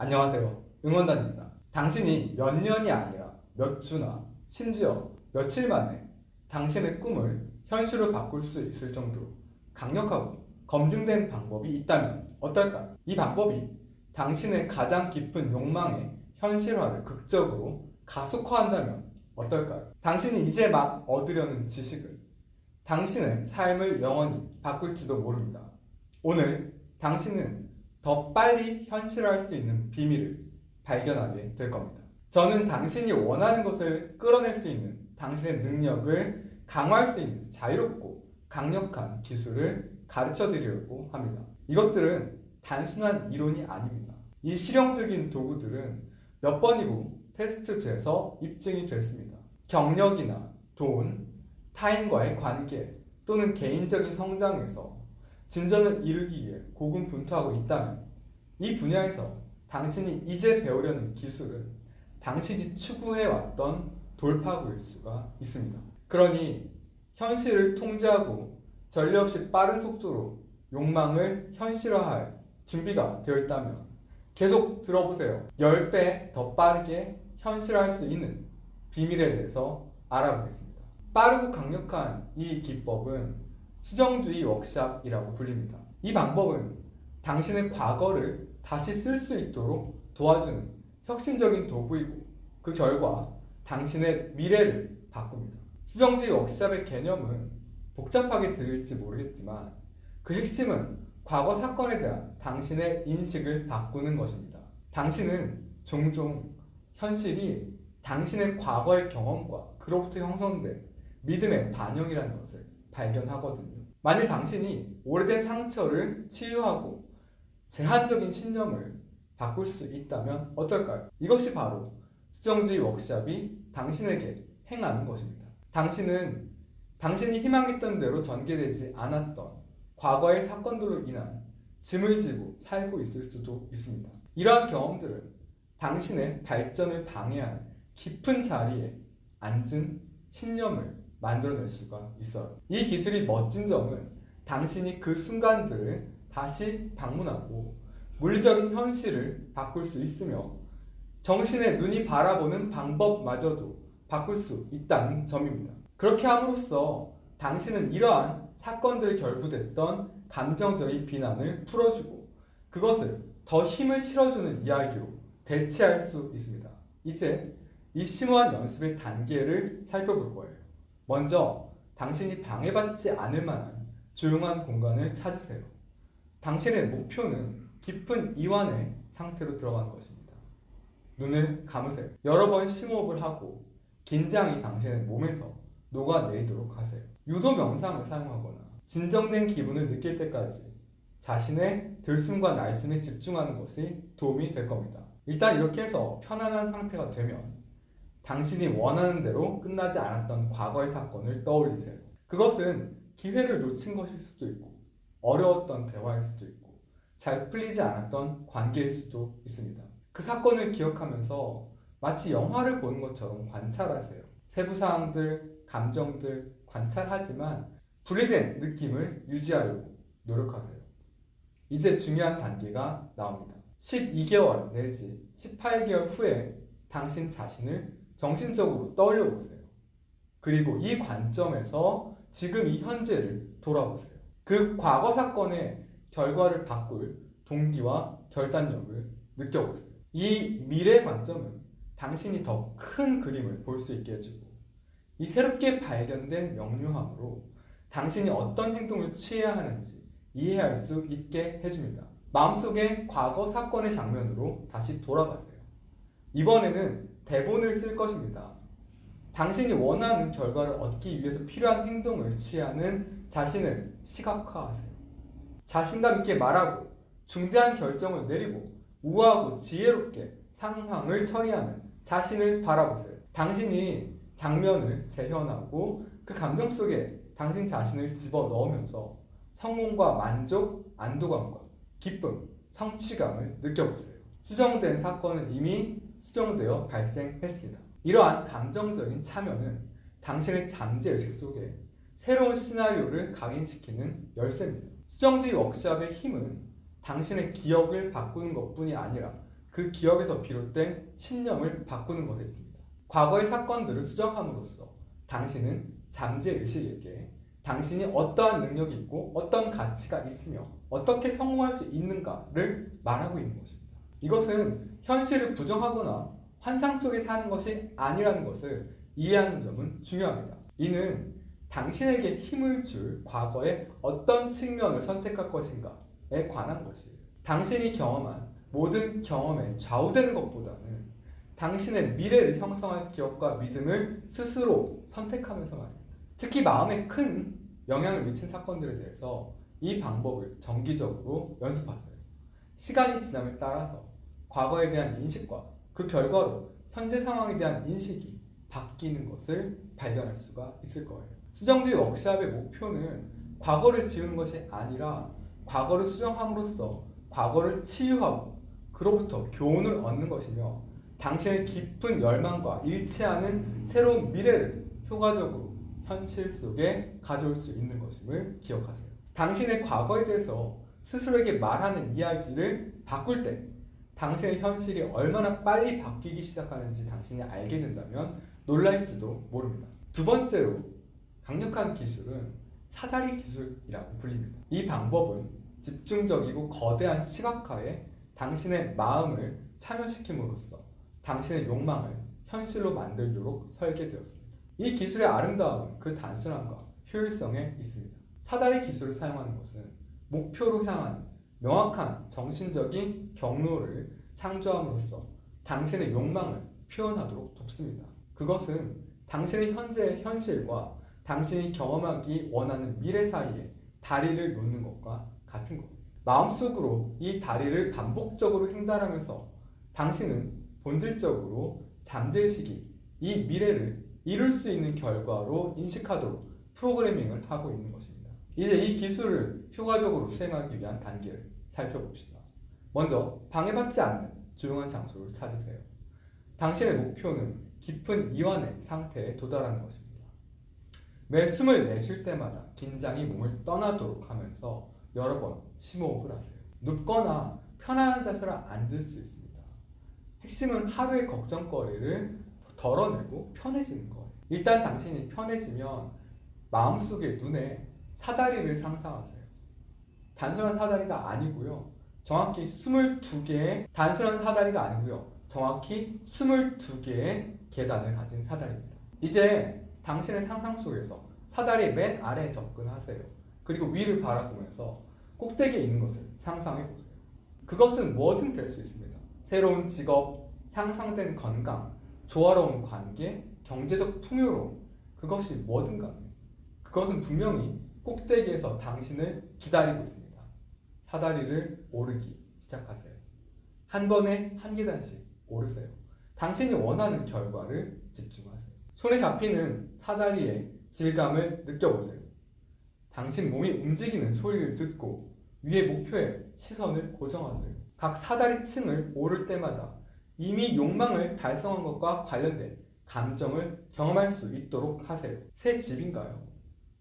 안녕하세요. 응원단입니다. 당신이 몇 년이 아니라 몇 주나 심지어 며칠 만에 당신의 꿈을 현실로 바꿀 수 있을 정도로 강력하고 검증된 방법이 있다면 어떨까요? 이 방법이 당신의 가장 깊은 욕망의 현실화를 극적으로 가속화한다면 어떨까요? 당신이 이제 막 얻으려는 지식은 당신의 삶을 영원히 바꿀지도 모릅니다. 오늘 당신은 더 빨리 현실화할 수 있는 비밀을 발견하게 될 겁니다. 저는 당신이 원하는 것을 끌어낼 수 있는 당신의 능력을 강화할 수 있는 자유롭고 강력한 기술을 가르쳐 드리려고 합니다. 이것들은 단순한 이론이 아닙니다. 이 실용적인 도구들은 몇 번이고 테스트돼서 입증이 됐습니다. 경력이나 돈, 타인과의 관계 또는 개인적인 성장에서 진전을 이루기 위해 고군분투하고 있다면 이 분야에서 당신이 이제 배우려는 기술은 당신이 추구해왔던 돌파구일 수가 있습니다. 그러니 현실을 통제하고 전례 없이 빠른 속도로 욕망을 현실화할 준비가 되어 있다면 계속 들어보세요. 10배 더 빠르게 현실화할 수 있는 비밀에 대해서 알아보겠습니다. 빠르고 강력한 이 기법은 수정주의 워크샵이라고 불립니다. 이 방법은 당신의 과거를 다시 쓸 수 있도록 도와주는 혁신적인 도구이고 그 결과 당신의 미래를 바꿉니다. 수정주의 워크샵의 개념은 복잡하게 들릴지 모르겠지만 그 핵심은 과거 사건에 대한 당신의 인식을 바꾸는 것입니다. 당신은 종종 현실이 당신의 과거의 경험과 그로부터 형성된 믿음의 반영이라는 것을 발견하거든요. 만일 당신이 오래된 상처를 치유하고 제한적인 신념을 바꿀 수 있다면 어떨까요? 이것이 바로 수정주의 워크샵이 당신에게 행하는 것입니다. 당신은 당신이 희망했던 대로 전개되지 않았던 과거의 사건들로 인한 짐을 지고 살고 있을 수도 있습니다. 이러한 경험들은 당신의 발전을 방해하는 깊은 자리에 앉은 신념을 만들어낼 수가 있어요. 이 기술이 멋진 점은 당신이 그 순간들을 다시 방문하고 물리적인 현실을 바꿀 수 있으며 정신의 눈이 바라보는 방법마저도 바꿀 수 있다는 점입니다. 그렇게 함으로써 당신은 이러한 사건들에 결부됐던 감정적인 비난을 풀어주고 그것을 더 힘을 실어주는 이야기로 대체할 수 있습니다. 이제 이 심오한 연습의 단계를 살펴볼 거예요. 먼저 당신이 방해받지 않을 만한 조용한 공간을 찾으세요. 당신의 목표는 깊은 이완의 상태로 들어가는 것입니다. 눈을 감으세요. 여러 번 심호흡을 하고 긴장이 당신의 몸에서 녹아내리도록 하세요. 유도 명상을 사용하거나 진정된 기분을 느낄 때까지 자신의 들숨과 날숨에 집중하는 것이 도움이 될 겁니다. 일단 이렇게 해서 편안한 상태가 되면 당신이 원하는 대로 끝나지 않았던 과거의 사건을 떠올리세요. 그것은 기회를 놓친 것일 수도 있고 어려웠던 대화일 수도 있고 잘 풀리지 않았던 관계일 수도 있습니다. 그 사건을 기억하면서 마치 영화를 보는 것처럼 관찰하세요. 세부 사항들, 감정들 관찰하지만 분리된 느낌을 유지하려고 노력하세요. 이제 중요한 단계가 나옵니다. 12개월 내지 18개월 후에 당신 자신을 정신적으로 떠올려 보세요. 그리고 이 관점에서 지금 이 현재를 돌아보세요. 그 과거 사건의 결과를 바꿀 동기와 결단력을 느껴보세요. 이 미래 관점은 당신이 더 큰 그림을 볼 수 있게 해주고 이 새롭게 발견된 명료함으로 당신이 어떤 행동을 취해야 하는지 이해할 수 있게 해줍니다. 마음속의 과거 사건의 장면으로 다시 돌아가세요. 이번에는 대본을 쓸 것입니다. 당신이 원하는 결과를 얻기 위해서 필요한 행동을 취하는 자신을 시각화하세요. 자신감 있게 말하고 중대한 결정을 내리고 우아하고 지혜롭게 상황을 처리하는 자신을 바라보세요. 당신이 장면을 재현하고 그 감정 속에 당신 자신을 집어넣으면서 성공과 만족, 안도감과 기쁨, 성취감을 느껴보세요. 수정된 사건은 이미 수정되어 발생했습니다. 이러한 감정적인 참여는 당신의 잠재의식 속에 새로운 시나리오를 각인시키는 열쇠입니다. 수정주의 워크샵의 힘은 당신의 기억을 바꾸는 것뿐이 아니라 그 기억에서 비롯된 신념을 바꾸는 것에 있습니다. 과거의 사건들을 수정함으로써 당신은 잠재의식에게 당신이 어떠한 능력이 있고 어떤 가치가 있으며 어떻게 성공할 수 있는가를 말하고 있는 것입니다. 이것은 현실을 부정하거나 환상 속에 사는 것이 아니라는 것을 이해하는 점은 중요합니다. 이는 당신에게 힘을 줄 과거의 어떤 측면을 선택할 것인가에 관한 것이에요. 당신이 경험한 모든 경험에 좌우되는 것보다는 당신의 미래를 형성할 기억과 믿음을 스스로 선택하면서 말입니다. 특히 마음에 큰 영향을 미친 사건들에 대해서 이 방법을 정기적으로 연습하세요. 시간이 지남에 따라서 과거에 대한 인식과 그 결과로 현재 상황에 대한 인식이 바뀌는 것을 발견할 수가 있을 거예요. 수정주의 워크샵의 목표는 과거를 지우는 것이 아니라 과거를 수정함으로써 과거를 치유하고 그로부터 교훈을 얻는 것이며 당신의 깊은 열망과 일치하는 새로운 미래를 효과적으로 현실 속에 가져올 수 있는 것임을 기억하세요. 당신의 과거에 대해서 스스로에게 말하는 이야기를 바꿀 때 당신의 현실이 얼마나 빨리 바뀌기 시작하는지 당신이 알게 된다면 놀랄지도 모릅니다. 두 번째로 강력한 기술은 사다리 기술이라고 불립니다. 이 방법은 집중적이고 거대한 시각화에 당신의 마음을 참여시킴으로써 당신의 욕망을 현실로 만들도록 설계되었습니다. 이 기술의 아름다움은 그 단순함과 효율성에 있습니다. 사다리 기술을 사용하는 것은 목표로 향한 명확한 정신적인 경로를 창조함으로써 당신의 욕망을 표현하도록 돕습니다. 그것은 당신의 현재의 현실과 당신이 경험하기 원하는 미래 사이에 다리를 놓는 것과 같은 겁니다. 마음속으로 이 다리를 반복적으로 횡단하면서 당신은 본질적으로 잠재의식이 이 미래를 이룰 수 있는 결과로 인식하도록 프로그래밍을 하고 있는 것입니다. 이제 이 기술을 효과적으로 수행하기 위한 단계를 살펴봅시다. 먼저 방해받지 않는 조용한 장소를 찾으세요. 당신의 목표는 깊은 이완의 상태에 도달하는 것입니다. 매 숨을 내쉴 때마다 긴장이 몸을 떠나도록 하면서 여러 번 심호흡을 하세요. 눕거나 편안한 자세로 앉을 수 있습니다. 핵심은 하루의 걱정거리를 덜어내고 편해지는 거예요. 일단 당신이 편해지면 마음속에 눈에 사다리를 상상하세요. 단순한 사다리가 아니고요. 정확히 22개의 단순한 사다리가 아니고요. 정확히 22개의 계단을 가진 사다리입니다. 이제 당신의 상상 속에서 사다리 맨 아래에 접근하세요. 그리고 위를 바라보면서 꼭대기에 있는 것을 상상해 보세요. 그것은 뭐든 될 수 있습니다. 새로운 직업, 향상된 건강, 조화로운 관계, 경제적 풍요로움, 그것이 뭐든 간에 그것은 분명히 꼭대기에서 당신을 기다리고 있습니다. 사다리를 오르기 시작하세요. 한 번에 한 계단씩 오르세요. 당신이 원하는 결과를 집중하세요. 손에 잡히는 사다리의 질감을 느껴보세요. 당신 몸이 움직이는 소리를 듣고 위의 목표에 시선을 고정하세요. 각 사다리층을 오를 때마다 이미 욕망을 달성한 것과 관련된 감정을 경험할 수 있도록 하세요. 새 집인가요?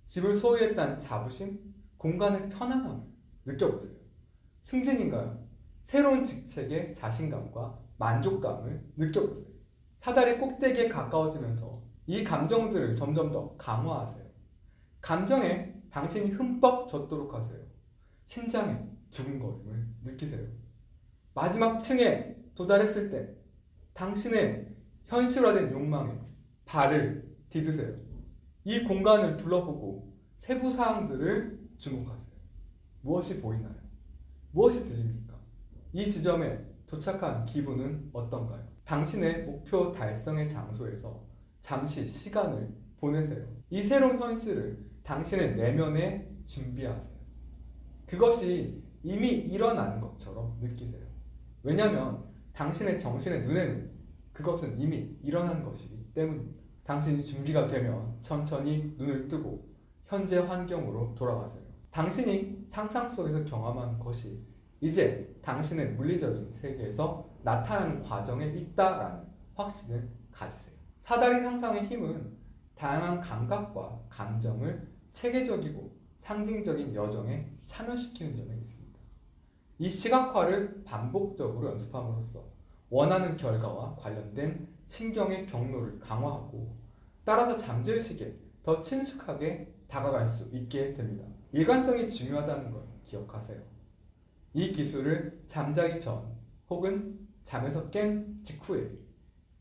집을 소유했다는 자부심, 공간의 편안함을 느껴보세요. 승진인가요? 새로운 직책의 자신감과 만족감을 느껴보세요. 사다리 꼭대기에 가까워지면서 이 감정들을 점점 더 강화하세요. 감정에 당신이 흠뻑 젖도록 하세요. 심장의 두근거림을 느끼세요. 마지막 층에 도달했을 때 당신의 현실화된 욕망에 발을 디드세요. 이 공간을 둘러보고 세부 사항들을 주목하세요. 무엇이 보이나요? 무엇이 들립니까? 이 지점에 도착한 기분은 어떤가요? 당신의 목표 달성의 장소에서 잠시 시간을 보내세요. 이 새로운 현실을 당신의 내면에 준비하세요. 그것이 이미 일어난 것처럼 느끼세요. 왜냐하면 당신의 정신의 눈에는 그것은 이미 일어난 것이기 때문입니다. 당신이 준비가 되면 천천히 눈을 뜨고 현재 환경으로 돌아가세요. 당신이 상상 속에서 경험한 것이 이제 당신의 물리적인 세계에서 나타나는 과정에 있다라는 확신을 가지세요. 사다리 상상의 힘은 다양한 감각과 감정을 체계적이고 상징적인 여정에 참여시키는 점에 있습니다. 이 시각화를 반복적으로 연습함으로써 원하는 결과와 관련된 신경의 경로를 강화하고 따라서 잠재의식에 더 친숙하게 다가갈 수 있게 됩니다. 일관성이 중요하다는 걸 기억하세요. 이 기술을 잠자기 전 혹은 잠에서 깬 직후에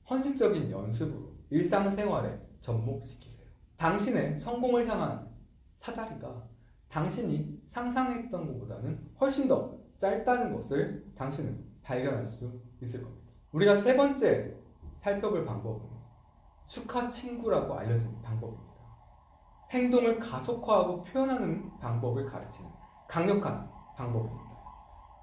헌신적인 연습으로 일상생활에 접목시키세요. 당신의 성공을 향한 사다리가 당신이 상상했던 것보다는 훨씬 더 짧다는 것을 당신은 발견할 수 있을 겁니다. 우리가 세 번째 살펴볼 방법은 축하 친구라고 알려진 방법입니다. 행동을 가속화하고 표현하는 방법을 가르치는 강력한 방법입니다.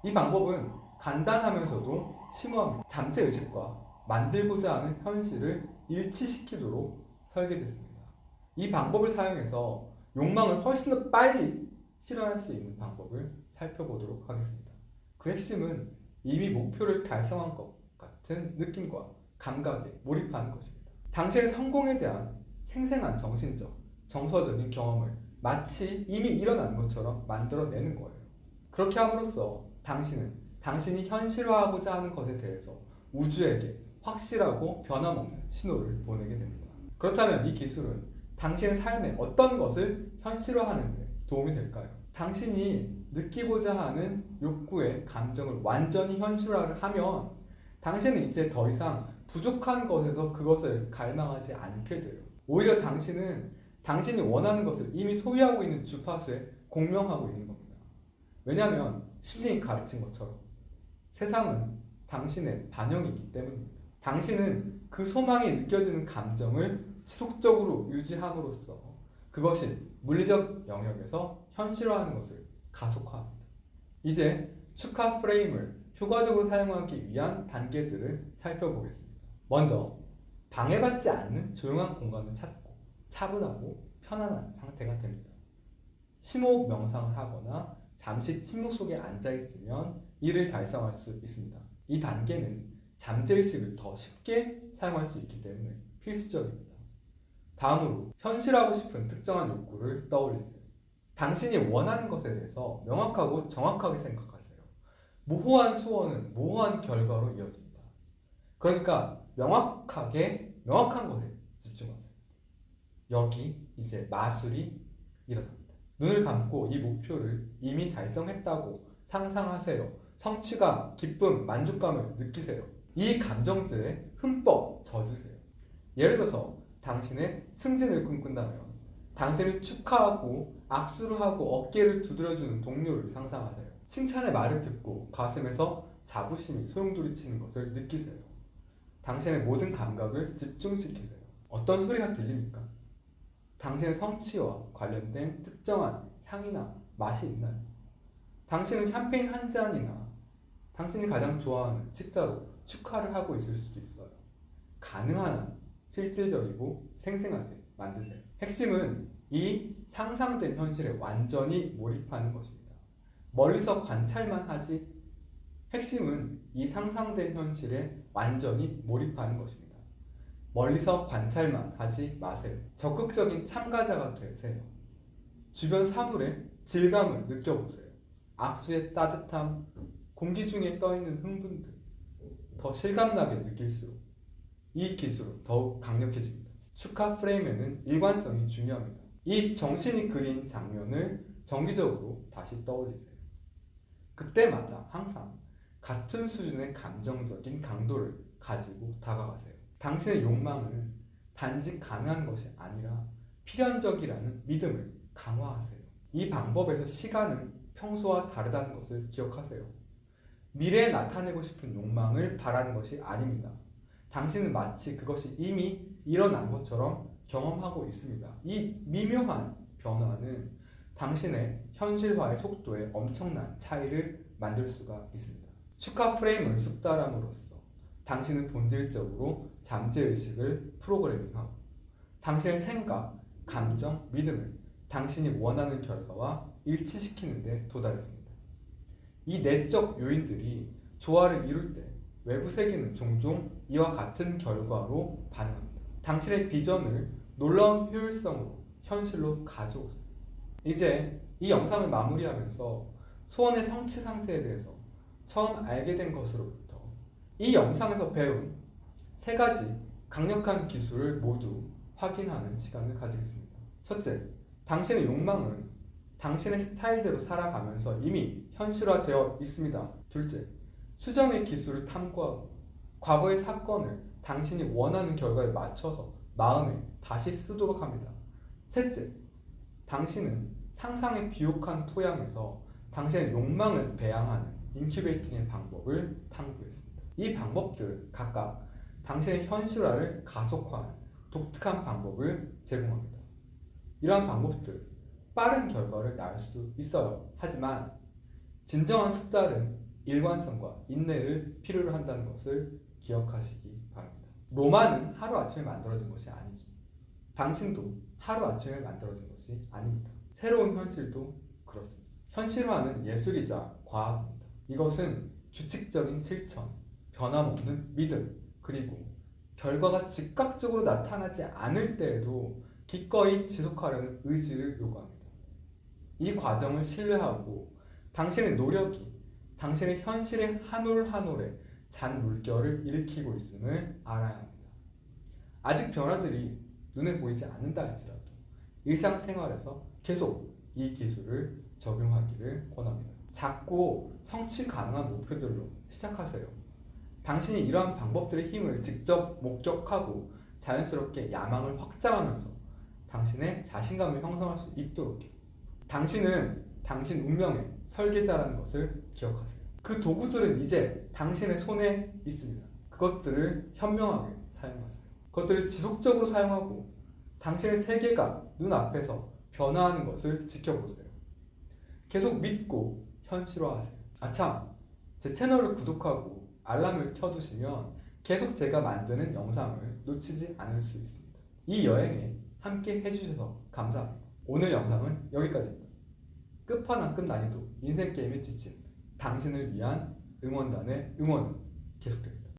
이 방법은 간단하면서도 심오합니다. 잠재의식과 만들고자 하는 현실을 일치시키도록 설계됐습니다. 이 방법을 사용해서 욕망을 훨씬 더 빨리 실현할 수 있는 방법을 살펴보도록 하겠습니다. 그 핵심은 이미 목표를 달성한 것 같은 느낌과 감각에 몰입하는 것입니다. 당신의 성공에 대한 생생한 정신적, 정서적인 경험을 마치 이미 일어난 것처럼 만들어내는 거예요. 그렇게 함으로써 당신은 당신이 현실화하고자 하는 것에 대해서 우주에게 확실하고 변함없는 신호를 보내게 됩니다. 그렇다면 이 기술은 당신의 삶에 어떤 것을 현실화하는 데 도움이 될까요? 당신이 느끼고자 하는 욕구의 감정을 완전히 현실화를 하면 당신은 이제 더 이상 부족한 것에서 그것을 갈망하지 않게 돼요. 오히려 당신은 당신이 원하는 것을 이미 소유하고 있는 주파수에 공명하고 있는 겁니다. 왜냐하면 심리이 가르친 것처럼 세상은 당신의 반영이기 때문입니다. 당신은 그 소망이 느껴지는 감정을 지속적으로 유지함으로써 그것이 물리적 영역에서 현실화하는 것을 가속화합니다. 이제 축하 프레임을 효과적으로 사용하기 위한 단계들을 살펴보겠습니다. 먼저 방해받지 않는 조용한 공간을 찾고 차분하고 편안한 상태가 됩니다. 심호흡 명상을 하거나 잠시 침묵 속에 앉아 있으면 이를 달성할 수 있습니다. 이 단계는 잠재의식을 더 쉽게 사용할 수 있기 때문에 필수적입니다. 다음으로 현실하고 싶은 특정한 욕구를 떠올리세요. 당신이 원하는 것에 대해서 명확하고 정확하게 생각하세요. 모호한 소원은 모호한 결과로 이어집니다. 그러니까 명확한 것에 집중하세요. 여기 이제 마술이 일어납니다. 눈을 감고 이 목표를 이미 달성했다고 상상하세요. 성취감, 기쁨, 만족감을 느끼세요. 이 감정들에 흠뻑 젖으세요. 예를 들어서 당신의 승진을 꿈꾼다면 당신을 축하하고 악수를 하고 어깨를 두드려주는 동료를 상상하세요. 칭찬의 말을 듣고 가슴에서 자부심이 소용돌이치는 것을 느끼세요. 당신의 모든 감각을 집중시키세요. 어떤 소리가 들립니까? 당신의 성취와 관련된 특정한 향이나 맛이 있나요? 당신은 샴페인 한 잔이나 당신이 가장 좋아하는 식사로 축하를 하고 있을 수도 있어요. 가능한 한 실질적이고 생생하게 만드세요. 핵심은 이 상상된 현실에 완전히 몰입하는 것입니다. 멀리서 관찰만 하지 핵심은 이 상상된 현실에 완전히 몰입하는 것입니다. 멀리서 관찰만 하지 마세요. 적극적인 참가자가 되세요. 주변 사물의 질감을 느껴보세요. 악수의 따뜻함, 공기 중에 떠있는 흥분 등 더 실감나게 느낄수록 이 기술은 더욱 강력해집니다. 축하 프레임에는 일관성이 중요합니다. 이 정신이 그린 장면을 정기적으로 다시 떠올리세요. 그때마다 항상 같은 수준의 감정적인 강도를 가지고 다가가세요. 당신의 욕망은 단지 가능한 것이 아니라 필연적이라는 믿음을 강화하세요. 이 방법에서 시간은 평소와 다르다는 것을 기억하세요. 미래에 나타내고 싶은 욕망을 바라는 것이 아닙니다. 당신은 마치 그것이 이미 일어난 것처럼 경험하고 있습니다. 이 미묘한 변화는 당신의 현실화의 속도에 엄청난 차이를 만들 수가 있습니다. 축하 프레임을 숙달함으로써 당신은 본질적으로 잠재의식을 프로그래밍하고 당신의 생각, 감정, 믿음을 당신이 원하는 결과와 일치시키는 데 도달했습니다. 이 내적 요인들이 조화를 이룰 때 외부 세계는 종종 이와 같은 결과로 반응합니다. 당신의 비전을 놀라운 효율성으로 현실로 가져오세요. 이제 이 영상을 마무리하면서 소원의 성취 상태에 대해서 처음 알게 된 것으로부터 이 영상에서 배운 세 가지 강력한 기술을 모두 확인하는 시간을 가지겠습니다. 첫째, 당신의 욕망은 당신의 스타일대로 살아가면서 이미 현실화되어 있습니다. 둘째, 수정의 기술을 탐구하고 과거의 사건을 당신이 원하는 결과에 맞춰서 마음에 다시 쓰도록 합니다. 셋째, 당신은 상상의 비옥한 토양에서 당신의 욕망을 배양하는 인큐베이팅의 방법을 탐구했습니다. 이 방법들은 각각 당신의 현실화를 가속화하는 독특한 방법을 제공합니다. 이러한 방법들, 빠른 결과를 낳을 수 있어요. 하지만 진정한 숙달은 일관성과 인내를 필요로 한다는 것을 기억하시기 바랍니다. 로마는 하루아침에 만들어진 것이 아니죠. 당신도 하루아침에 만들어진 것이 아닙니다. 새로운 현실도 그렇습니다. 현실화는 예술이자 과학입니다. 이것은 규칙적인 실천, 변함없는 믿음, 그리고 결과가 즉각적으로 나타나지 않을 때에도 기꺼이 지속하려는 의지를 요구합니다. 이 과정을 신뢰하고 당신의 노력이 당신의 현실의 한 올 한 올에 잔 물결을 일으키고 있음을 알아야 합니다. 아직 변화들이 눈에 보이지 않는다 할지라도 일상생활에서 계속 이 기술을 적용하기를 권합니다. 작고 성취 가능한 목표들로 시작하세요. 당신이 이러한 방법들의 힘을 직접 목격하고 자연스럽게 야망을 확장하면서 당신의 자신감을 형성할 수 있도록 해요. 당신은 당신 운명의 설계자라는 것을 기억하세요. 그 도구들은 이제 당신의 손에 있습니다. 그것들을 현명하게 사용하세요. 그것들을 지속적으로 사용하고 당신의 세계가 눈앞에서 변화하는 것을 지켜보세요. 계속 믿고 현실화하세요. 아참, 제 채널을 구독하고 알람을 켜두시면 계속 제가 만드는 영상을 놓치지 않을 수 있습니다. 이 여행에 함께 해주셔서 감사합니다. 오늘 영상은 여기까지입니다. 끝판왕급 난이도 인생 게임에 지친 당신을 위한 응원단의 응원은 계속됩니다.